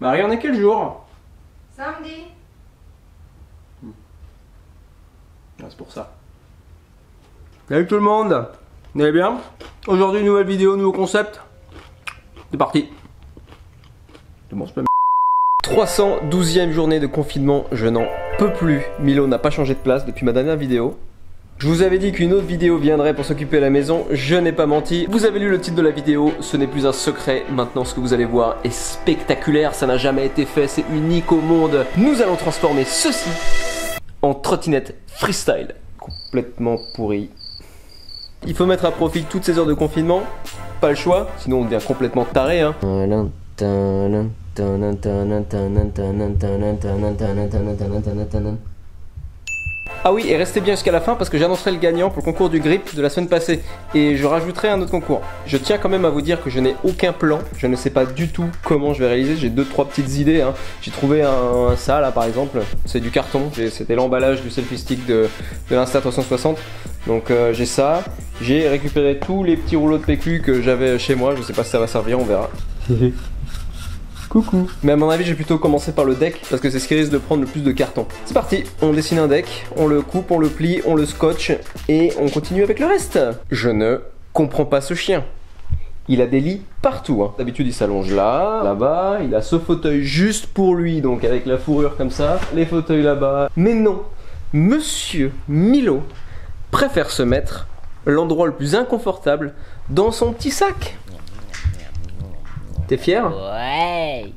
Marie, on est quel jour? Samedi. Ah, c'est pour ça. Salut tout le monde, vous allez bien? Aujourd'hui, nouvelle vidéo, nouveau concept. C'est parti. C'est bon, c'est pas 312e journée de confinement, je n'en peux plus. Milo n'a pas changé de place depuis ma dernière vidéo. Je vous avais dit qu'une autre vidéo viendrait pour s'occuper de la maison, je n'ai pas menti. Vous avez lu le titre de la vidéo, ce n'est plus un secret. Maintenant, ce que vous allez voir est spectaculaire, ça n'a jamais été fait, c'est unique au monde. Nous allons transformer ceci en trottinette freestyle, complètement pourri. Il faut mettre à profit toutes ces heures de confinement, pas le choix, sinon on devient complètement taré hein. Ah oui, et restez bien jusqu'à la fin parce que j'annoncerai le gagnant pour le concours du grip de la semaine passée. Et je rajouterai un autre concours. Je tiens quand même à vous dire que je n'ai aucun plan. Je ne sais pas du tout comment je vais réaliser. J'ai 2-3 petites idées hein. J'ai trouvé ça là par exemple. C'est du carton. C'était l'emballage du selfie stick de l'Insta360. Donc j'ai ça. J'ai récupéré tous les petits rouleaux de PQ que j'avais chez moi. Je sais pas si ça va servir, on verra. Coucou. Mais à mon avis, je vais plutôt commencer par le deck parce que c'est ce qui risque de prendre le plus de carton. C'est parti, on dessine un deck, on le coupe, on le plie, on le scotche et on continue avec le reste. Je ne comprends pas ce chien. Il a des lits partout. Hein. D'habitude, il s'allonge là, là-bas. Il a ce fauteuil juste pour lui, donc avec la fourrure comme ça. Les fauteuils là-bas. Mais non, Monsieur Milo préfère se mettre l'endroit le plus inconfortable dans son petit sac. T'es fier? Ouais.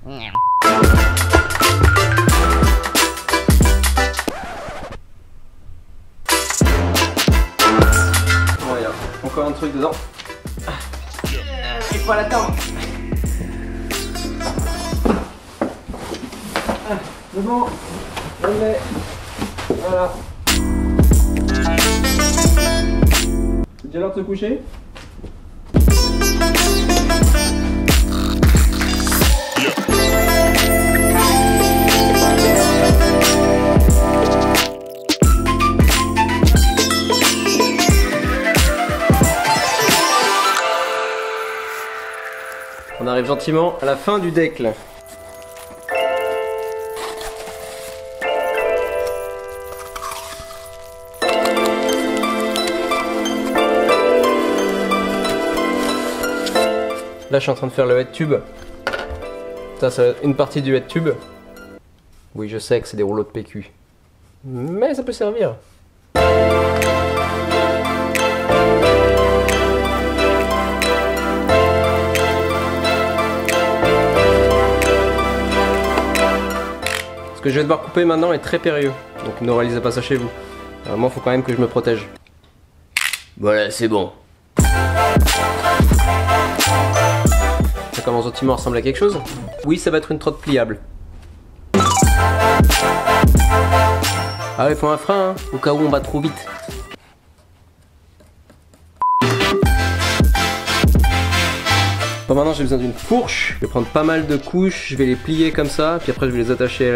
Regarde, encore un truc dedans. Il faut l'attendre. C'est bon. On le met. Voilà. C'est déjà l'heure de se coucher? On arrive gentiment à la fin du deck là. Là je suis en train de faire le head tube. Ça va être une partie du head tube. Oui je sais que c'est des rouleaux de PQ. Mais ça peut servir. Ce que je vais devoir couper maintenant est très périlleux, donc ne réalisez pas ça chez vous. Moi, il faut quand même que je me protège. Voilà, c'est bon. Ça commence gentiment à ressembler à quelque chose. Oui, ça va être une trotte pliable. Ah ouais, il faut un frein, hein, au cas où on va trop vite. Bon, maintenant j'ai besoin d'une fourche, je vais prendre pas mal de couches, je vais les plier comme ça, puis après je vais les attacher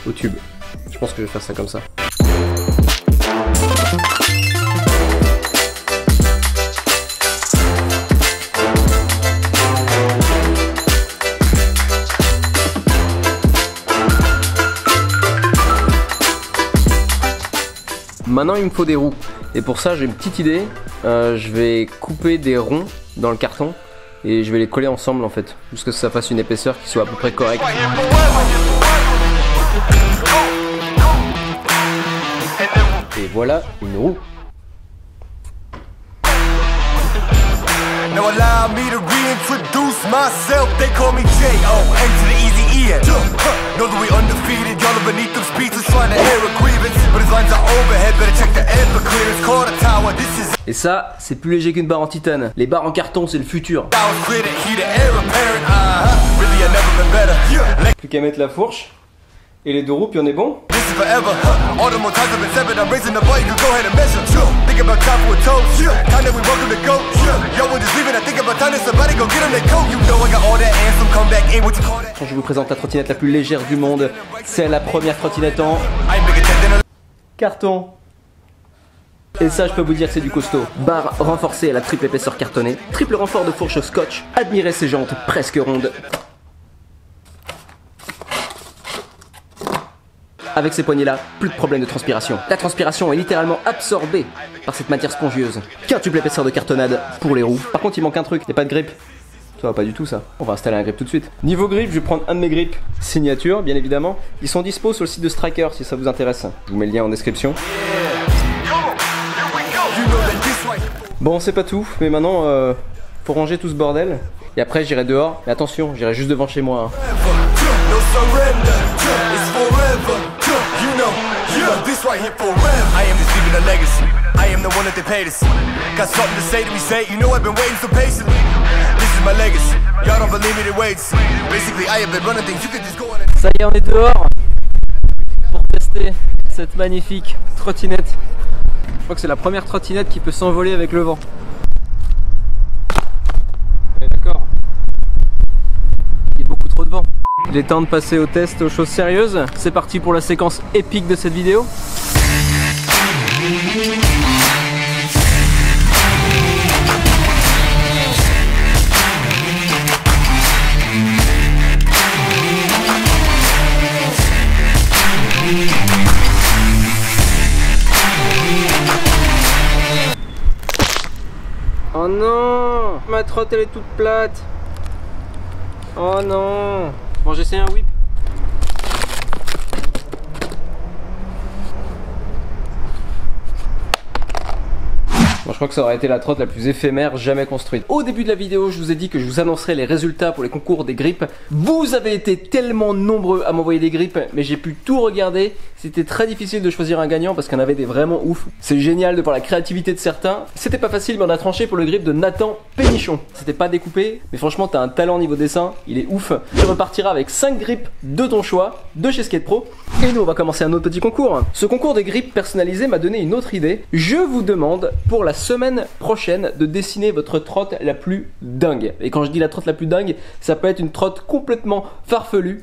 au tube. Je pense que je vais faire ça comme ça. Maintenant il me faut des roues, et pour ça j'ai une petite idée, je vais couper des ronds dans le carton. Et je vais les coller ensemble en fait, jusqu'à ce que ça fasse une épaisseur qui soit à peu près correcte. Et voilà une roue. Now allow me to reintroduce myself. They call me J.O.N. to the easy E.N. Know that we undefeated. Y'all are beneath them speeches trying to air a grievance. But his lines are overhead. Better check the air for clearance. Call the tower. This is. Et ça, c'est plus léger qu'une barre en titane. Les barres en carton, c'est le futur. Plus qu'à mettre la fourche et les deux roues, puis on est bon. Je vous présente la trottinette la plus légère du monde. C'est la première trottinette en carton. Et ça, je peux vous dire que c'est du costaud. Barre renforcée à la triple épaisseur cartonnée. Triple renfort de fourche au scotch. Admirez ces jantes presque rondes. Avec ces poignées là, plus de problème de transpiration. La transpiration est littéralement absorbée par cette matière spongieuse. Quintuple épaisseur de cartonnade pour les roues. Par contre il manque un truc, il n'y a pas de grip. Ça va pas du tout ça. On va installer un grip tout de suite. Niveau grip, je vais prendre un de mes grips signature, bien évidemment. Ils sont dispo sur le site de Striker si ça vous intéresse. Je vous mets le lien en description. Bon, c'est pas tout, mais maintenant, faut ranger tout ce bordel. Et après, j'irai dehors. Mais attention, j'irai juste devant chez moi. Hein. Ça y est, on est dehors pour tester cette magnifique trottinette. Je crois que c'est la première trottinette qui peut s'envoler avec le vent. D'accord. Il y a beaucoup trop de vent. Il est temps de passer au test, aux choses sérieuses. C'est parti pour la séquence épique de cette vidéo. Oh non, ma trotte elle est toute plate. Oh non. Bon, j'essaie un whip. Bon, je crois que ça aurait été la trotte la plus éphémère jamais construite. Au début de la vidéo, je vous ai dit que je vous annoncerai les résultats pour les concours des grips. Vous avez été tellement nombreux à m'envoyer des grips, mais j'ai pu tout regarder. C'était très difficile de choisir un gagnant parce qu'il y en avait des vraiment ouf. C'est génial de voir la créativité de certains. C'était pas facile, mais on a tranché pour le grip de Nathan Pénichon. C'était pas découpé, mais franchement, t'as un talent niveau dessin, il est ouf. Tu repartiras avec 5 grips de ton choix, de chez Skate Pro. Et nous, on va commencer un autre petit concours. Ce concours des grips personnalisés m'a donné une autre idée. Je vous demande pour la semaine prochaine de dessiner votre trotte la plus dingue. Et quand je dis la trotte la plus dingue, ça peut être une trotte complètement farfelue.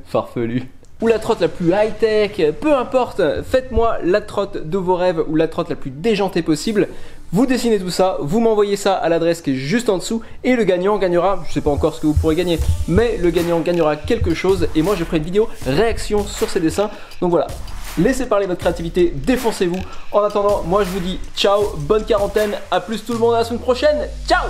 Farfelue. Ou la trotte la plus high-tech, peu importe, faites-moi la trotte de vos rêves ou la trotte la plus déjantée possible. Vous dessinez tout ça, vous m'envoyez ça à l'adresse qui est juste en dessous et le gagnant gagnera, je sais pas encore ce que vous pourrez gagner, mais le gagnant gagnera quelque chose et moi je ferai une vidéo réaction sur ces dessins. Donc voilà, laissez parler votre créativité, défoncez-vous. En attendant, moi je vous dis ciao, bonne quarantaine, à plus tout le monde à la semaine prochaine, ciao.